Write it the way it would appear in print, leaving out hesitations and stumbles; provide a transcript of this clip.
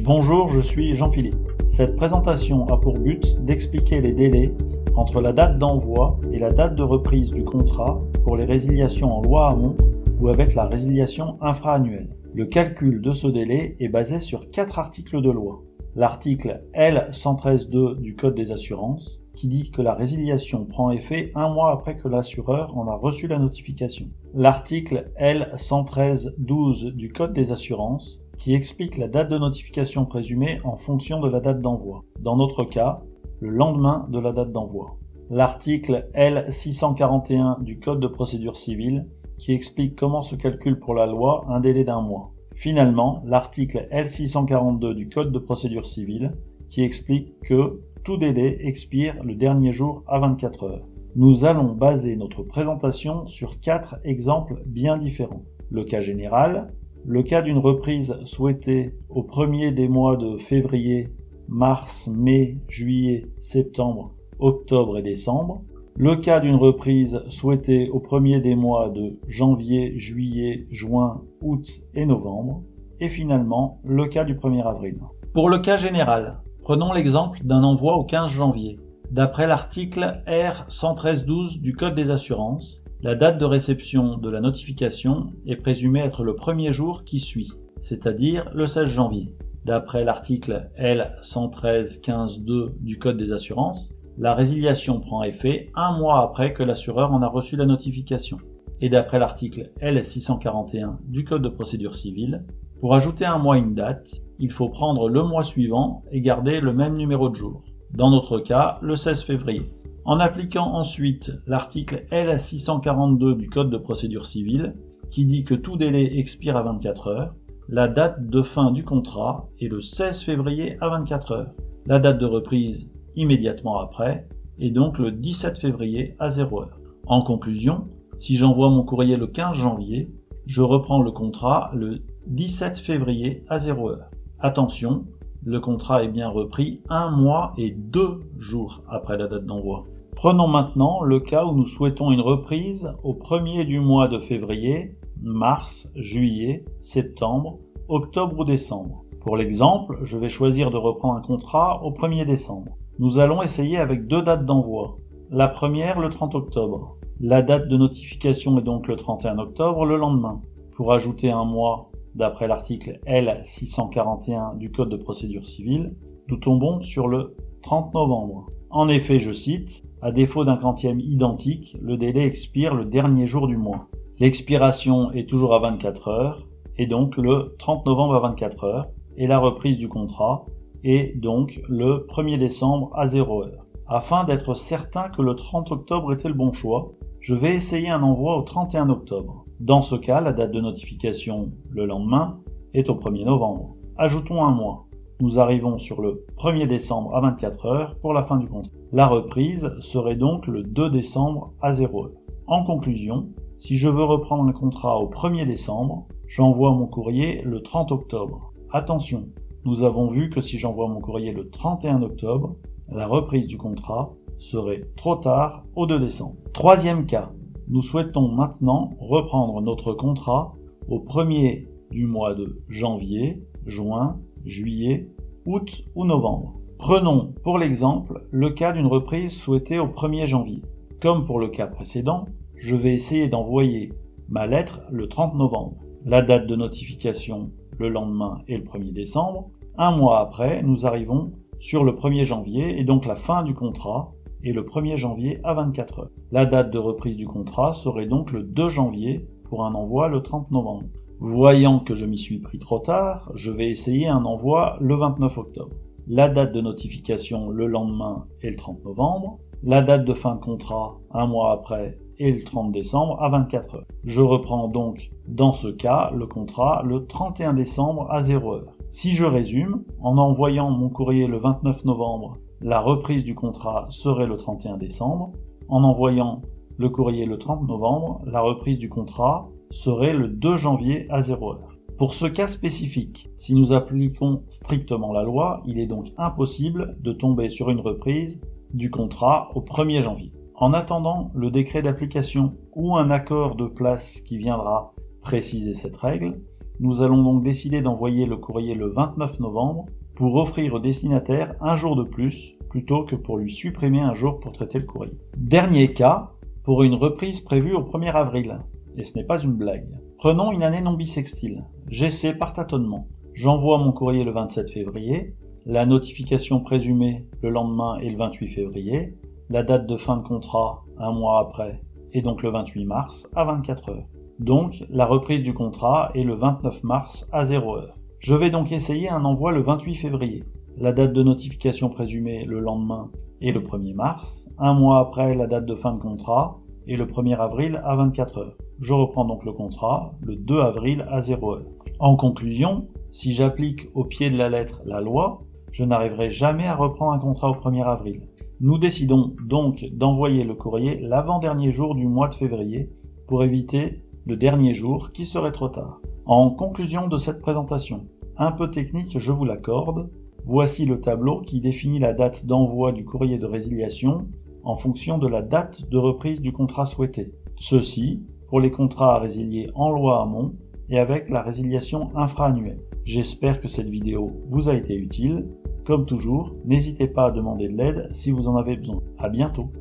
Bonjour, je suis Jean-Philippe. Cette présentation a pour but d'expliquer les délais entre la date d'envoi et la date de reprise du contrat pour les résiliations en loi amont ou avec la résiliation infra-annuelle. Le calcul de ce délai est basé sur 4 articles de loi. L'article L113.2 du Code des assurances qui dit que la résiliation prend effet 1 mois après que l'assureur en a reçu la notification. L'article L113.12 du Code des assurances qui explique la date de notification présumée en fonction de la date d'envoi. Dans notre cas, le lendemain de la date d'envoi. L'article L641 du Code de procédure civile qui explique comment se calcule pour la loi un délai d'1 mois. Finalement, l'article L642 du Code de procédure civile qui explique que tout délai expire le dernier jour à 24 heures. Nous allons baser notre présentation sur 4 exemples bien différents. Le cas général, le cas d'une reprise souhaitée au premier des mois de février, mars, mai, juillet, septembre, octobre et décembre, le cas d'une reprise souhaitée au premier des mois de janvier, juillet, juin, août et novembre, et finalement le cas du 1er avril. Pour le cas général, prenons l'exemple d'un envoi au 15 janvier. D'après l'article R113.12 du Code des assurances, la date de réception de la notification est présumée être le premier jour qui suit, c'est-à-dire le 16 janvier. D'après l'article L113.15.2 du Code des assurances, la résiliation prend effet 1 mois après que l'assureur en a reçu la notification. Et d'après l'article L641 du Code de procédure civile, pour ajouter un mois à une date, il faut prendre le mois suivant et garder le même numéro de jour. Dans notre cas, le 16 février. En appliquant ensuite l'article L642 du Code de procédure civile, qui dit que tout délai expire à 24 heures, la date de fin du contrat est le 16 février à 24 heures. La date de reprise immédiatement après, et donc le 17 février à 0 heure. En conclusion, si j'envoie mon courrier le 15 janvier, je reprends le contrat le 17 février à 0 heure. Attention, le contrat est bien repris 1 mois et 2 jours après la date d'envoi. Prenons maintenant le cas où nous souhaitons une reprise au premier du mois de février, mars, juillet, septembre, octobre ou décembre. Pour l'exemple, je vais choisir de reprendre un contrat au 1er décembre. Nous allons essayer avec 2 dates d'envoi. La première, le 30 octobre. La date de notification est donc le 31 octobre, le lendemain. Pour ajouter un mois, d'après l'article L641 du Code de procédure civile, nous tombons sur le 30 novembre. En effet, je cite, « À défaut d'un quantième identique, le délai expire le dernier jour du mois. L'expiration est toujours à 24 heures, et donc le 30 novembre à 24 heures, et la reprise du contrat est donc le 1er décembre à 0 heure. Afin d'être certain que le 30 octobre était le bon choix, je vais essayer un envoi au 31 octobre. Dans ce cas, la date de notification, le lendemain, est au 1er novembre. Ajoutons un mois. Nous arrivons sur le 1er décembre à 24 heures pour la fin du contrat. La reprise serait donc le 2 décembre à 0 heure. En conclusion, si je veux reprendre un contrat au 1er décembre, j'envoie mon courrier le 30 octobre. Attention, nous avons vu que si j'envoie mon courrier le 31 octobre, la reprise du contrat serait trop tard au 2 décembre. Troisième cas, nous souhaitons maintenant reprendre notre contrat au 1er du mois de janvier, juin, juillet, août ou novembre. Prenons pour l'exemple le cas d'une reprise souhaitée au 1er janvier. Comme pour le cas précédent, je vais essayer d'envoyer ma lettre le 30 novembre. La date de notification le lendemain est le 1er décembre. Un mois après, nous arrivons sur le 1er janvier et donc la fin du contrat est le 1er janvier à 24 heures. La date de reprise du contrat serait donc le 2 janvier pour un envoi le 30 novembre. Voyant que je m'y suis pris trop tard, je vais essayer un envoi le 29 octobre. La date de notification le lendemain est le 30 novembre. La date de fin de contrat un mois après est le 30 décembre à 24 heures. Je reprends donc dans ce cas le contrat le 31 décembre à 0 heure. Si je résume, en envoyant mon courrier le 29 novembre, la reprise du contrat serait le 31 décembre. En envoyant le courrier le 30 novembre, la reprise du contrat serait le 2 janvier à 0 heure. Pour ce cas spécifique, si nous appliquons strictement la loi, il est donc impossible de tomber sur une reprise du contrat au 1er janvier. En attendant le décret d'application ou un accord de place qui viendra préciser cette règle, Nous allons donc décider d'envoyer le courrier le 29 novembre pour offrir au destinataire un jour de plus, plutôt que pour lui supprimer un jour pour traiter le courrier. Dernier cas, pour une reprise prévue au 1er avril. Et ce n'est pas une blague. Prenons une année non bissextile. J'essaie par tâtonnement. J'envoie mon courrier le 27 février, la notification présumée le lendemain est le 28 février, la date de fin de contrat un mois après est donc le 28 mars à 24 heures. Donc la reprise du contrat est le 29 mars à 0 heure. Je vais donc essayer un envoi le 28 février. La date de notification présumée le lendemain est le 1er mars, un mois après la date de fin de contrat et le 1er avril à 24 heures. Je reprends donc le contrat le 2 avril à 0 heure. En conclusion, si j'applique au pied de la lettre la loi, je n'arriverai jamais à reprendre un contrat au 1er avril. Nous décidons donc d'envoyer le courrier l'avant-dernier jour du mois de février pour éviter le dernier jour qui serait trop tard. En conclusion de cette présentation, un peu technique, je vous l'accorde, voici le tableau qui définit la date d'envoi du courrier de résiliation en fonction de la date de reprise du contrat souhaité. Ceci pour les contrats à résilier en loi amont et avec la résiliation infra-annuelle. J'espère que cette vidéo vous a été utile. Comme toujours, n'hésitez pas à demander de l'aide si vous en avez besoin. À bientôt.